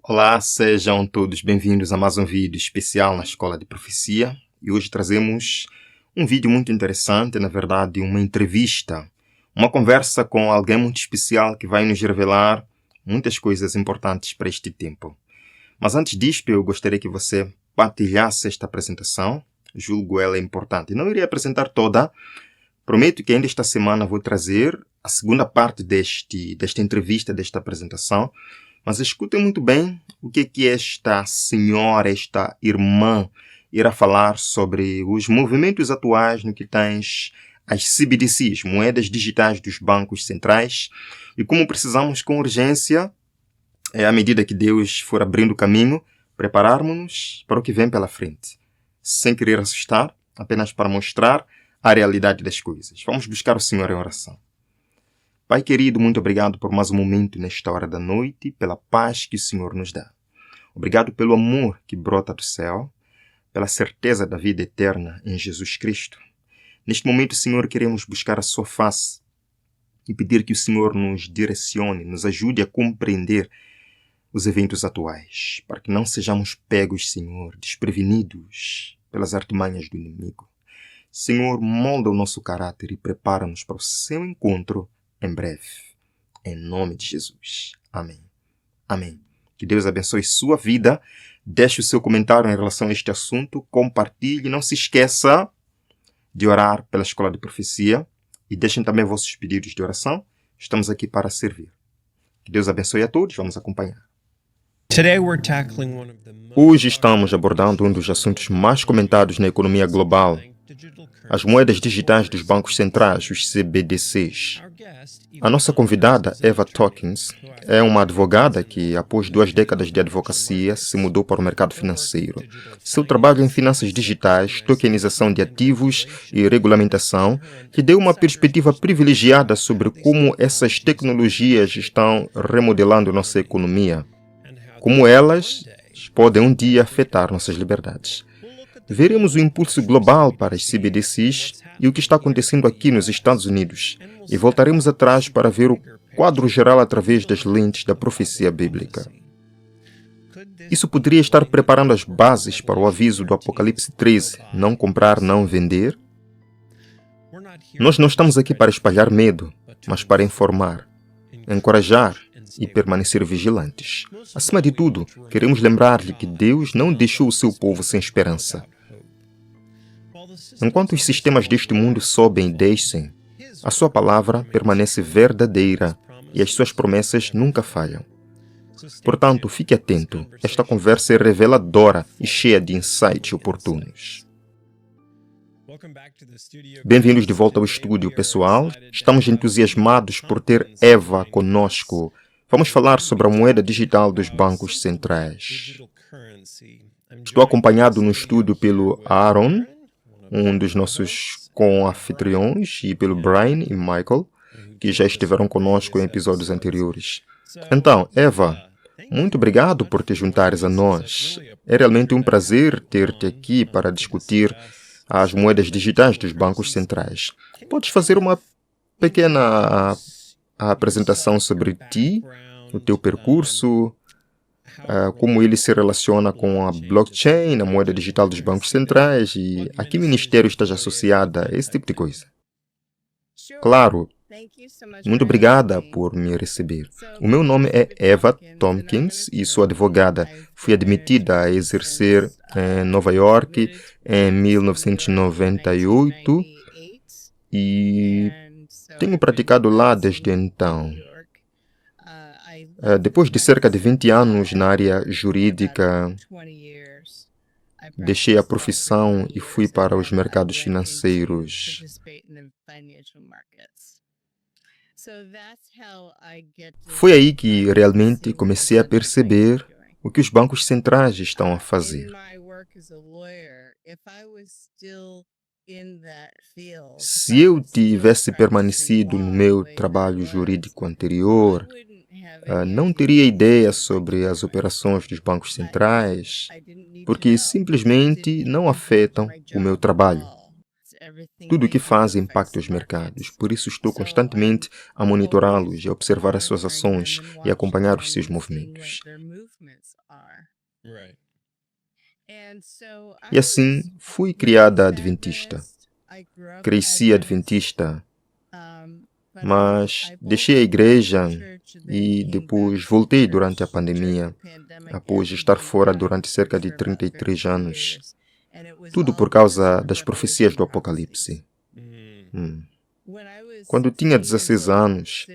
Olá, sejam todos bem-vindos a mais um vídeo especial na Escola de Profecia. E hoje trazemos um vídeo muito interessante, na verdade, uma entrevista, uma conversa com alguém muito especial que vai nos revelar muitas coisas importantes para este tempo. Mas antes disto, eu gostaria que você partilhasse esta apresentação. Julgo ela importante. Não irei apresentar toda. Prometo que ainda esta semana vou trazer a segunda parte desta entrevista, desta apresentação. Mas escutem muito bem o que esta senhora, esta irmã, irá falar sobre os movimentos atuais no que tens as CBDCs, moedas digitais dos bancos centrais, e como precisamos com urgência, à medida que Deus for abrindo o caminho, prepararmos-nos para o que vem pela frente, sem querer assustar, apenas para mostrar a realidade das coisas. Vamos buscar o Senhor em oração. Pai querido, muito obrigado por mais um momento nesta hora da noite, pela paz que o Senhor nos dá. Obrigado pelo amor que brota do céu, pela certeza da vida eterna em Jesus Cristo. Neste momento, Senhor, queremos buscar a sua face e pedir que o Senhor nos direcione, nos ajude a compreender os eventos atuais, para que não sejamos pegos, Senhor, desprevenidos pelas artimanhas do inimigo. Senhor, molda o nosso caráter e prepara-nos para o seu encontro em breve. Em nome de Jesus. Amém. Amém. Que Deus abençoe sua vida. Deixe o seu comentário em relação a este assunto. Compartilhe. Não se esqueça de orar pela Escola de Profecia. E deixem também vossos pedidos de oração. Estamos aqui para servir. Que Deus abençoe a todos. Vamos acompanhar. Hoje estamos abordando um dos assuntos mais comentados na economia global. As moedas digitais dos bancos centrais, os CBDCs. A nossa convidada, Eva Tompkins, é uma advogada que, após 2 décadas de advocacia, se mudou para o mercado financeiro. Seu trabalho em finanças digitais, tokenização de ativos e regulamentação lhe deu uma perspectiva privilegiada sobre como essas tecnologias estão remodelando nossa economia, como elas podem um dia afetar nossas liberdades. Veremos o impulso global para as CBDCs e o que está acontecendo aqui nos Estados Unidos. E voltaremos atrás para ver o quadro geral através das lentes da profecia bíblica. Isso poderia estar preparando as bases para o aviso do Apocalipse 13, não comprar, não vender? Nós não estamos aqui para espalhar medo, mas para informar, encorajar e permanecer vigilantes. Acima de tudo, queremos lembrar-lhe que Deus não deixou o seu povo sem esperança. Enquanto os sistemas deste mundo sobem e descem, a sua palavra permanece verdadeira e as suas promessas nunca falham. Portanto, fique atento. Esta conversa é reveladora e cheia de insights oportunos. Bem-vindos de volta ao estúdio, pessoal. Estamos entusiasmados por ter Eva conosco. Vamos falar sobre a moeda digital dos bancos centrais. Estou acompanhado no estúdio pelo Aaron, um dos nossos co-anfitriões, e pelo Brian e Michael, que já estiveram conosco em episódios anteriores. Então, Eva, muito obrigado por te juntares a nós. É realmente um prazer ter-te aqui para discutir as moedas digitais dos bancos centrais. Podes fazer uma pequena apresentação sobre ti, o teu percurso, como ele se relaciona com a blockchain, a moeda digital dos bancos centrais e a que ministério estás associada, esse tipo de coisa. Claro, muito obrigada por me receber. O meu nome é Eva Tompkins e sou advogada. Fui admitida a exercer em Nova York em 1998 e tenho praticado lá desde então. Depois de cerca de 20 anos na área jurídica, deixei a profissão e fui para os mercados financeiros. Foi aí que realmente comecei a perceber o que os bancos centrais estão a fazer. Se eu tivesse permanecido no meu trabalho jurídico anterior, não teria ideia sobre as operações dos bancos centrais, porque simplesmente não afetam o meu trabalho. Tudo o que faz impacta os mercados, por isso estou constantemente a monitorá-los, a observar as suas ações e acompanhar os seus movimentos. E assim, fui criada adventista. Cresci adventista, mas deixei a igreja e depois voltei durante a pandemia, após estar fora durante cerca de 33 anos. Tudo por causa das profecias do Apocalipse. Quando tinha 16 anos,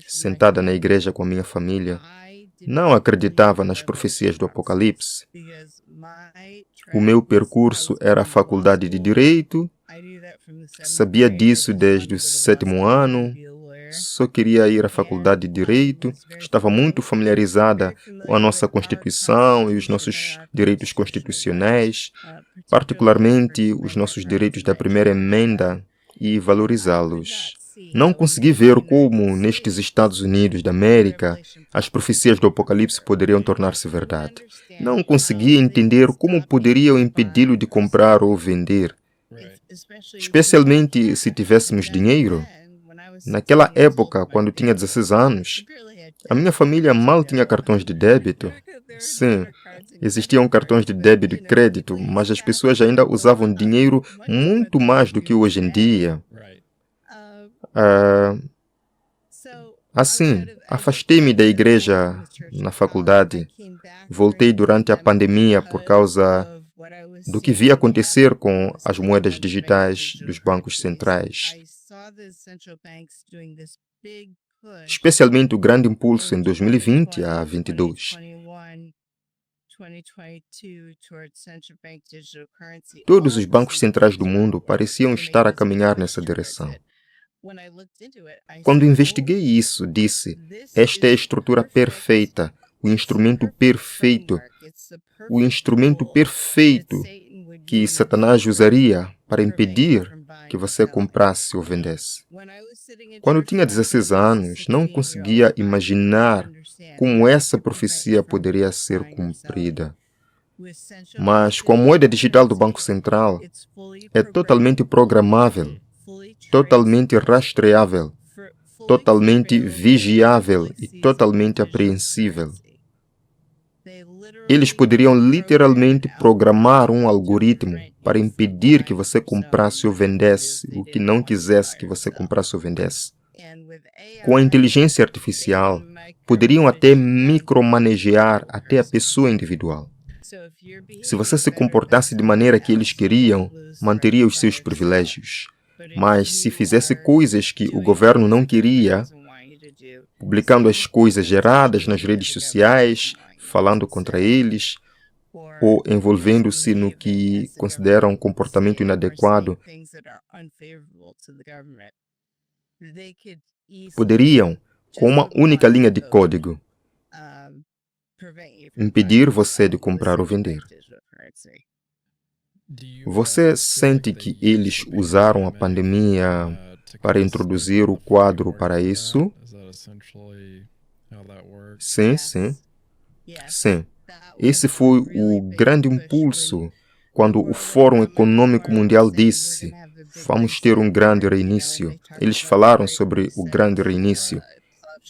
sentada na igreja com a minha família, não acreditava nas profecias do Apocalipse. O meu percurso era a faculdade de Direito, sabia disso desde o 7º ano, só queria ir à faculdade de Direito, estava muito familiarizada com a nossa Constituição e os nossos direitos constitucionais, particularmente os nossos direitos da primeira emenda, e valorizá-los. Não consegui ver como, nestes Estados Unidos da América, as profecias do Apocalipse poderiam tornar-se verdade. Não conseguia entender como poderiam impedi-lo de comprar ou vender, especialmente se tivéssemos dinheiro. Naquela época, quando tinha 16 anos, a minha família mal tinha cartões de débito. Sim, existiam cartões de débito e crédito, mas as pessoas ainda usavam dinheiro muito mais do que hoje em dia. Assim, afastei-me da igreja na faculdade. Voltei durante a pandemia por causa do que via acontecer com as moedas digitais dos bancos centrais. Especialmente o grande impulso em 2020 a 22. Todos os bancos centrais do mundo pareciam estar a caminhar nessa direção. Quando investiguei isso, disse: esta é a estrutura perfeita, o instrumento perfeito que Satanás usaria para impedir que você comprasse ou vendesse. Quando tinha 16 anos, não conseguia imaginar como essa profecia poderia ser cumprida. Mas com a moeda digital do Banco Central, é totalmente programável, totalmente rastreável, totalmente vigiável e totalmente apreensível. Eles poderiam literalmente programar um algoritmo para impedir que você comprasse ou vendesse o que não quisesse que você comprasse ou vendesse. Com a inteligência artificial, poderiam até micromanejar até a pessoa individual. Se você se comportasse de maneira que eles queriam, manteria os seus privilégios. Mas se fizesse coisas que o governo não queria, publicando as coisas geradas nas redes sociais, falando contra eles, ou envolvendo-se no que consideram um comportamento inadequado, poderiam, com uma única linha de código, impedir você de comprar ou vender. Você sente que eles usaram a pandemia para introduzir o quadro para isso? Sim, sim. Sim. Esse foi o grande impulso quando o Fórum Econômico Mundial disse: vamos ter um grande reinício. Eles falaram sobre o grande reinício.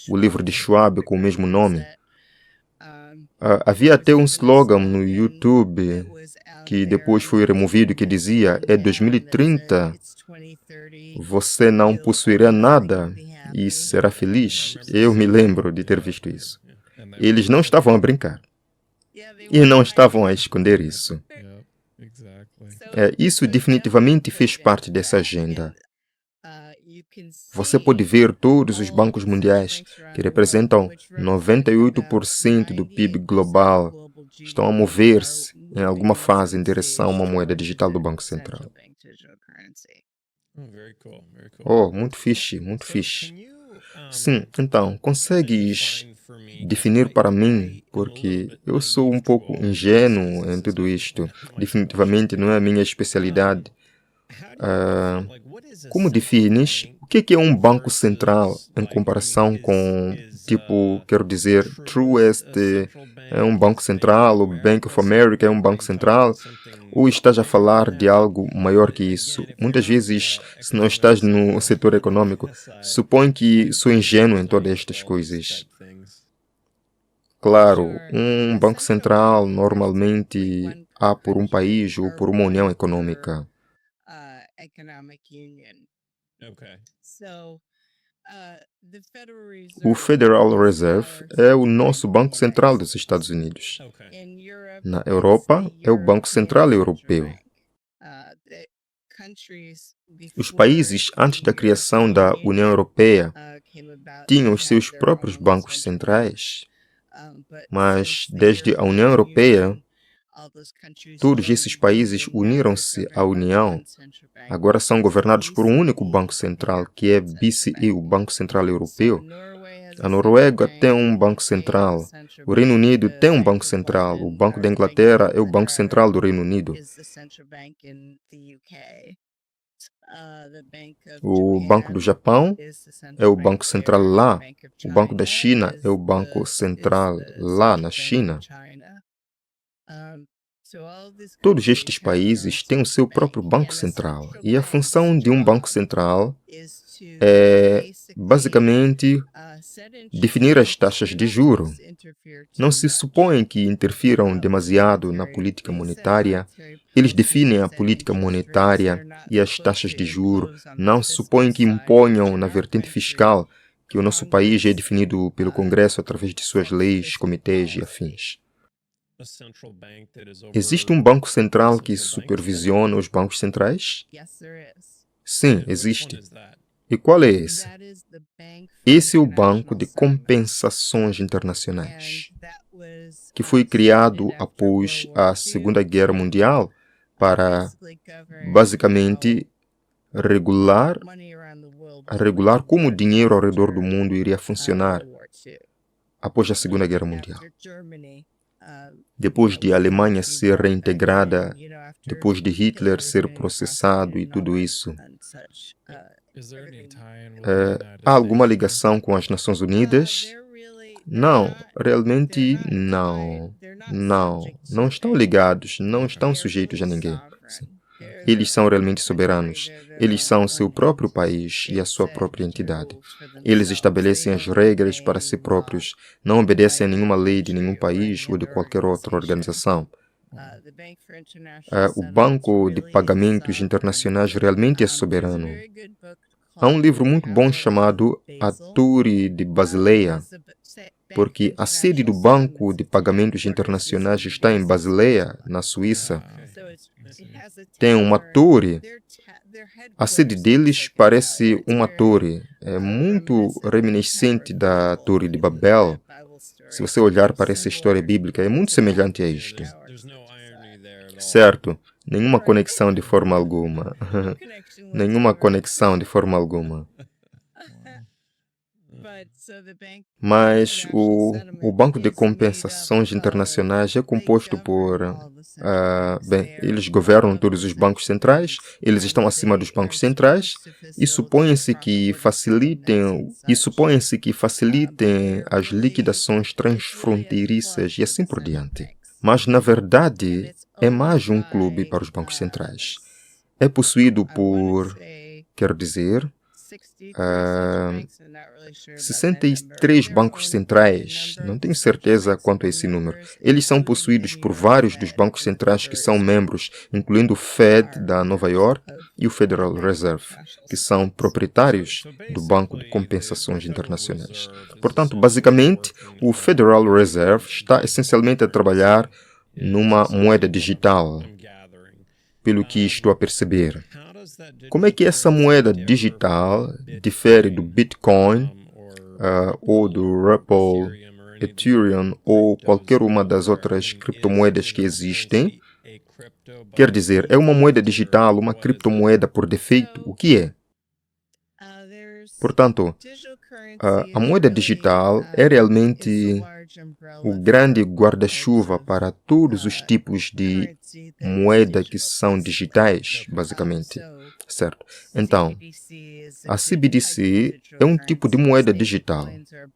O livro de Schwab com o mesmo nome. Havia até um slogan no YouTube que depois foi removido que dizia: é 2030, você não possuirá nada e será feliz. Eu me lembro de ter visto isso. Eles não estavam a brincar. E não estavam a esconder isso. Isso definitivamente fez parte dessa agenda. Você pode ver todos os bancos mundiais, que representam 98% do PIB global, estão a mover-se em alguma fase em direção a uma moeda digital do Banco Central. Oh, muito fixe, muito fixe. Sim, então, consegues definir para mim, porque eu sou um pouco ingênuo em tudo isto. Definitivamente não é a minha especialidade. Como defines o que é um banco central em comparação com Tipo, quero dizer, Truist é um banco central, o Bank of America é um banco central, ou estás a falar de algo maior que isso? Muitas vezes, se não estás no setor econômico, suponho que sou ingênuo em todas estas coisas. Claro, um banco central normalmente há por um país ou por uma união econômica. O Federal Reserve é o nosso Banco Central dos Estados Unidos. Na Europa, é o Banco Central Europeu. Os países, antes da criação da União Europeia, tinham os seus próprios bancos centrais, mas desde a União Europeia, todos esses países uniram-se à União. Agora são governados por um único banco central, que é BCE, o Banco Central Europeu. A Noruega tem um banco central. O Reino Unido tem um banco central. O Banco da Inglaterra é o Banco Central do Reino Unido. O Banco do Japão é o Banco Central lá. O Banco da China é o Banco Central lá na China. Todos estes países têm o seu próprio banco central. E a função de um banco central é, basicamente, definir as taxas de juro. Não se supõe que interfiram demasiado na política monetária. Eles definem a política monetária e as taxas de juro. Não se supõe que imponham na vertente fiscal, que o nosso país é definido pelo Congresso através de suas leis, comitês e afins. Existe um banco central que supervisiona os bancos centrais? Sim, existe. E qual é esse? Esse é o Banco de Compensações Internacionais, que foi criado após a Segunda Guerra Mundial para, basicamente, regular como o dinheiro ao redor do mundo iria funcionar após a Segunda Guerra Mundial. Depois de a Alemanha ser reintegrada, depois de Hitler ser processado e tudo isso, há alguma ligação com as Nações Unidas? Não, realmente não. Não estão ligados, não estão sujeitos a ninguém. Sim. Eles são realmente soberanos. Eles são o seu próprio país e a sua própria entidade. Eles estabelecem as regras para si próprios, não obedecem a nenhuma lei de nenhum país ou de qualquer outra organização. O Banco de Pagamentos Internacionais realmente é soberano. Há um livro muito bom chamado A Torre de Basileia, porque a sede do Banco de Pagamentos Internacionais está em Basileia, na Suíça. Tem uma torre. A sede deles parece uma torre. É muito reminiscente da Torre de Babel. Se você olhar para essa história bíblica, é muito semelhante a isto. Certo, nenhuma conexão de forma alguma. Nenhuma conexão de forma alguma. Mas o Banco de Compensações Internacionais é composto por... eles governam todos os bancos centrais, eles estão acima dos bancos centrais e supõe-se que facilitem as liquidações transfronteiriças e assim por diante. Mas, na verdade, é mais um clube para os bancos centrais. É possuído por, quero dizer, 63 bancos centrais, não tenho certeza quanto a esse número. Eles são possuídos por vários dos bancos centrais que são membros, incluindo o Fed da Nova York e o Federal Reserve, que são proprietários do Banco de Compensações Internacionais. Portanto, basicamente, o Federal Reserve está essencialmente a trabalhar numa moeda digital, pelo que estou a perceber. Como é que essa moeda digital difere do Bitcoin ou do Ripple, Ethereum ou qualquer uma das outras criptomoedas que existem? Quer dizer, é uma moeda digital, uma criptomoeda por defeito? O que é? Portanto, a moeda digital é realmente o grande guarda-chuva para todos os tipos de moeda que são digitais, basicamente. certo? Então, a CBDC é um tipo de moeda digital.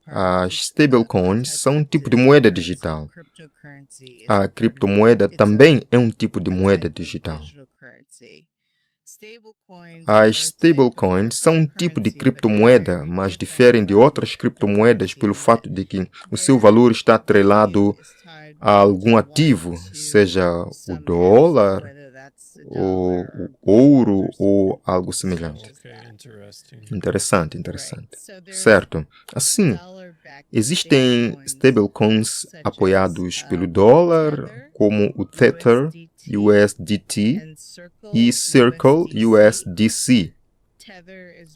As stablecoins são um tipo de moeda digital. A criptomoeda também é um tipo de moeda digital. As stablecoins são um tipo de criptomoeda, mas diferem de outras criptomoedas pelo fato de que o seu valor está atrelado a algum ativo, seja o dólar, ou o ouro, ou algo semelhante. Interessante, interessante. Certo. Assim, existem stablecoins apoiados pelo dólar, como o Tether USDT e Circle USDC.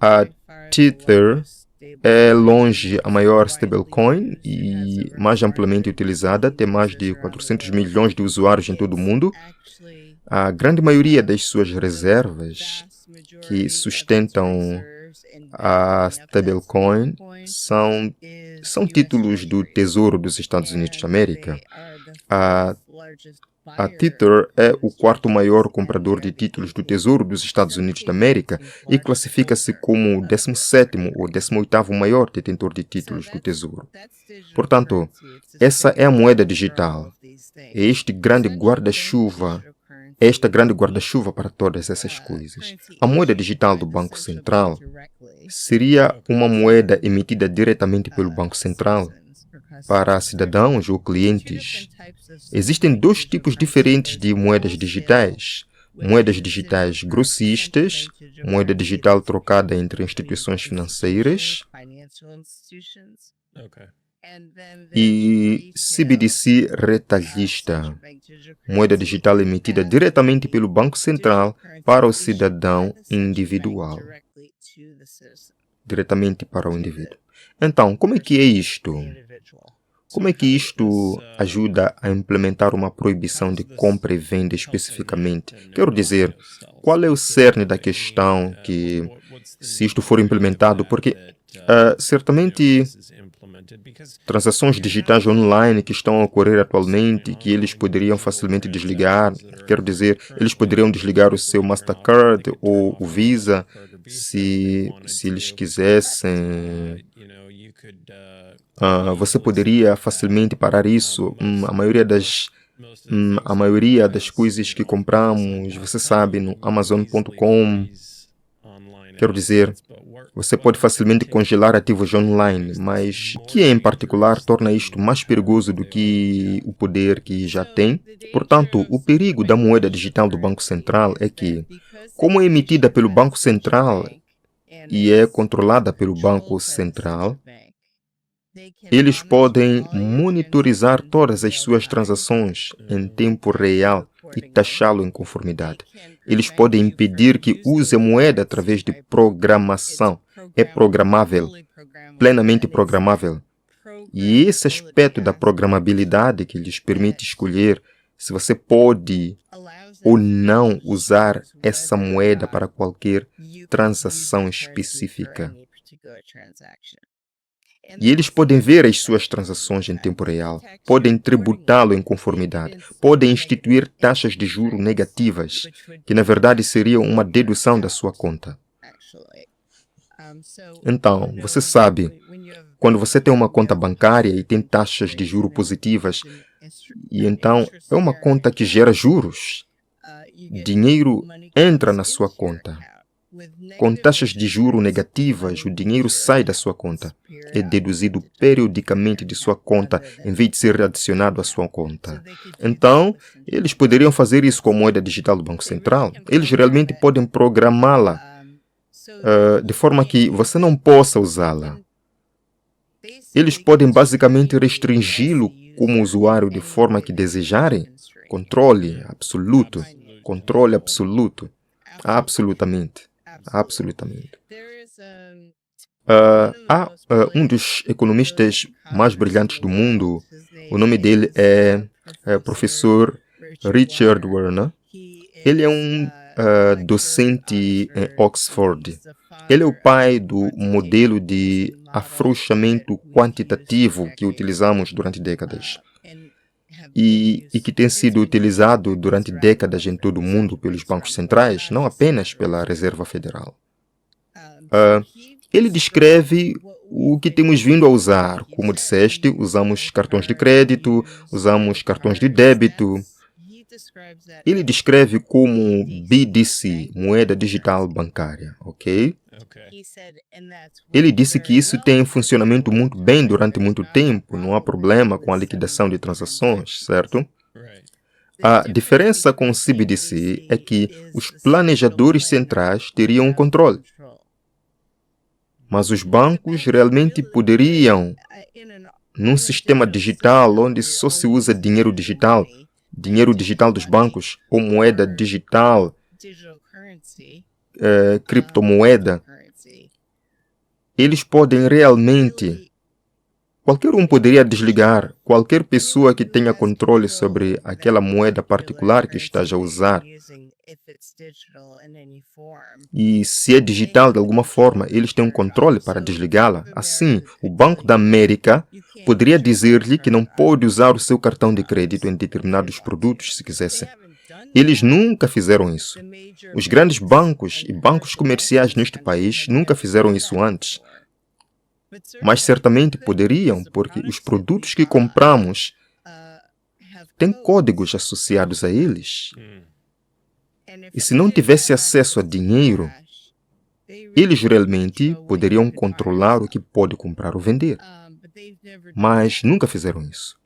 A Tether é longe a maior stablecoin e mais amplamente utilizada, tem mais de 400 milhões de usuários em todo o mundo. A grande maioria das suas reservas que sustentam a stablecoin são títulos do Tesouro dos Estados Unidos da América. A Tether é o quarto maior comprador de títulos do Tesouro dos Estados Unidos da América e classifica-se como o 17º ou 18º maior detentor de títulos do Tesouro. Portanto, essa é a moeda digital. É este grande guarda-chuva para todas essas coisas. A moeda digital do Banco Central seria uma moeda emitida diretamente pelo Banco Central para cidadãos ou clientes. Existem dois tipos diferentes de moedas digitais. Moedas digitais grossistas, moeda digital trocada entre instituições financeiras, e CBDC retalhista, moeda digital emitida diretamente pelo Banco Central para o cidadão individual. Diretamente para o indivíduo. Então, como é que é isto? Como é que isto ajuda a implementar uma proibição de compra e venda especificamente? Quero dizer, qual é o cerne da questão que, se isto for implementado, porque certamente transações digitais online que estão a ocorrer atualmente, que eles poderiam facilmente desligar, quero dizer, eles poderiam desligar o seu Mastercard ou o Visa se eles quisessem. Você poderia facilmente parar isso. A maioria das coisas que compramos, você sabe, no Amazon.com, quero dizer, você pode facilmente congelar ativos online, mas o que em particular torna isto mais perigoso do que o poder que já tem? Portanto, o perigo da moeda digital do Banco Central é que, como é emitida pelo Banco Central e é controlada pelo Banco Central, eles podem monitorizar todas as suas transações em tempo real e taxá-lo em conformidade. Eles podem impedir que use a moeda através de programação. É programável, plenamente programável. E esse aspecto da programabilidade que lhes permite escolher se você pode ou não usar essa moeda para qualquer transação específica. E eles podem ver as suas transações em tempo real, podem tributá-lo em conformidade, podem instituir taxas de juros negativas, que na verdade seriam uma dedução da sua conta. Então, você sabe, quando você tem uma conta bancária e tem taxas de juros positivas, e então é uma conta que gera juros, dinheiro entra na sua conta. Com taxas de juros negativas, o dinheiro sai da sua conta. É deduzido periodicamente de sua conta, em vez de ser adicionado à sua conta. Então, eles poderiam fazer isso com a moeda digital do Banco Central. Eles realmente podem programá-la de forma que você não possa usá-la. Eles podem basicamente restringi-lo como usuário de forma que desejarem. Controle absoluto. Controle absoluto. Absolutamente. Absolutamente. Há um dos economistas mais brilhantes do mundo, o nome dele é professor Richard Werner. Ele é um docente em Oxford. Ele é o pai do modelo de afrouxamento quantitativo que utilizamos durante décadas. e que tem sido utilizado durante décadas em todo o mundo pelos bancos centrais, não apenas pela Reserva Federal. Ele descreve o que temos vindo a usar. Como disseste, usamos cartões de crédito, usamos cartões de débito. Ele descreve como BDC, moeda digital bancária, ok? Ele disse que isso tem funcionamento muito bem durante muito tempo, não há problema com a liquidação de transações, certo? A diferença com o CBDC é que os planejadores centrais teriam o controle. Mas os bancos realmente poderiam, num sistema digital onde só se usa dinheiro digital dos bancos, ou moeda digital, criptomoeda, eles podem realmente, qualquer um poderia desligar, qualquer pessoa que tenha controle sobre aquela moeda particular que esteja a usar. E se é digital de alguma forma, eles têm um controle para desligá-la. Assim, o Banco da América poderia dizer-lhe que não pode usar o seu cartão de crédito em determinados produtos se quisesse. Eles nunca fizeram isso. Os grandes bancos e bancos comerciais neste país nunca fizeram isso antes. Mas certamente poderiam, porque os produtos que compramos têm códigos associados a eles. E se não tivesse acesso a dinheiro, eles realmente poderiam controlar o que pode comprar ou vender. Mas nunca fizeram isso.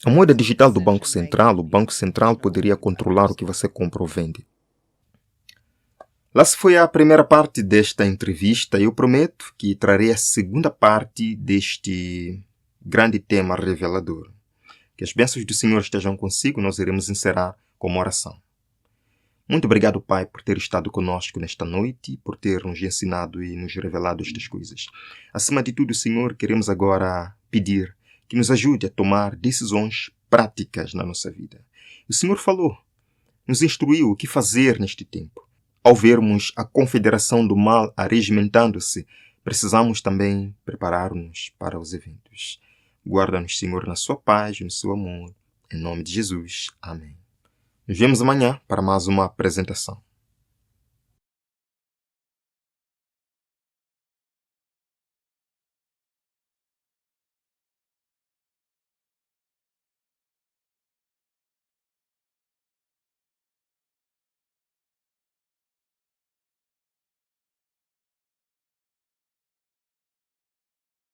A moeda digital do Banco Central, o Banco Central poderia controlar o que você compra ou vende. Lá se foi a primeira parte desta entrevista e eu prometo que trarei a segunda parte deste grande tema revelador. Que as bênçãos do Senhor estejam consigo, nós iremos encerrar com uma oração. Muito obrigado, Pai, por ter estado conosco nesta noite, por ter nos ensinado e nos revelado estas coisas. Acima de tudo, Senhor, queremos agora pedir que nos ajude a tomar decisões práticas na nossa vida. O Senhor falou, nos instruiu o que fazer neste tempo. Ao vermos a confederação do mal arregimentando-se, precisamos também preparar-nos para os eventos. Guarda-nos, Senhor, na sua paz e no seu amor. Em nome de Jesus. Amém. Nos vemos amanhã para mais uma apresentação.